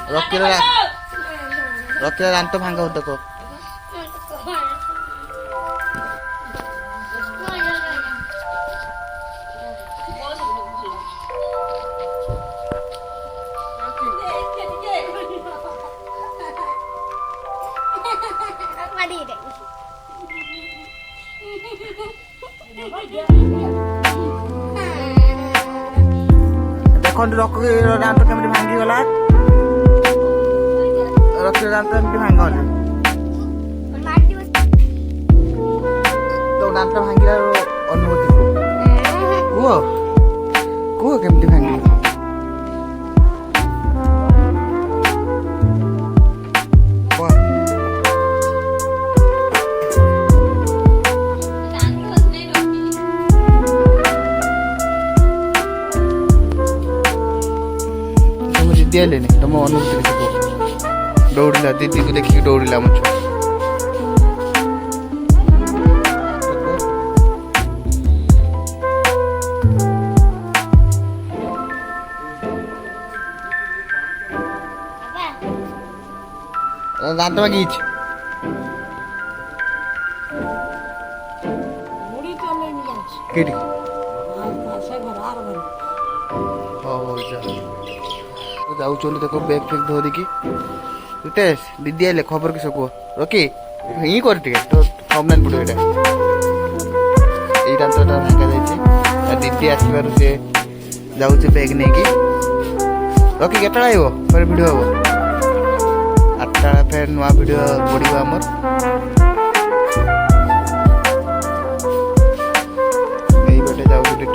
ରକିର ଦାନ୍ତ ଭାଙ୍ଗ ଦେଖ। ଦେଖନ୍ତୁ ରକିର ଦାନ୍ତ କେମିତି ଭାଙ୍ଗିଗଲା। ରକିର ଦାନ୍ତ ଏମିତି ଭାଙ୍ଗିଗଲା। ତୋ ଦାନ୍ତ ଭାଙ୍ଗିବାର ଅନୁଭୂତି କୁହ କୁହ କେମିତି ଭାଙ୍ଗିଲା। दिए तुम अनुभूति दौड़ा दीदी को देखिए दौड़ा मुझ दांत बाकी जाऊँ देख बैग फैग धरिकी रितेश दीदी आए खबर किस कह रकी ही कर तो कम्प्लेन पड़े ये दांतटा भांगा जाइए दीदी आसबार सी जाऊँ बैग नहीं कि रकी केत फिर भिड हम 8टा फिर नुआ भिड पड़ो आमर ये जाऊँ टी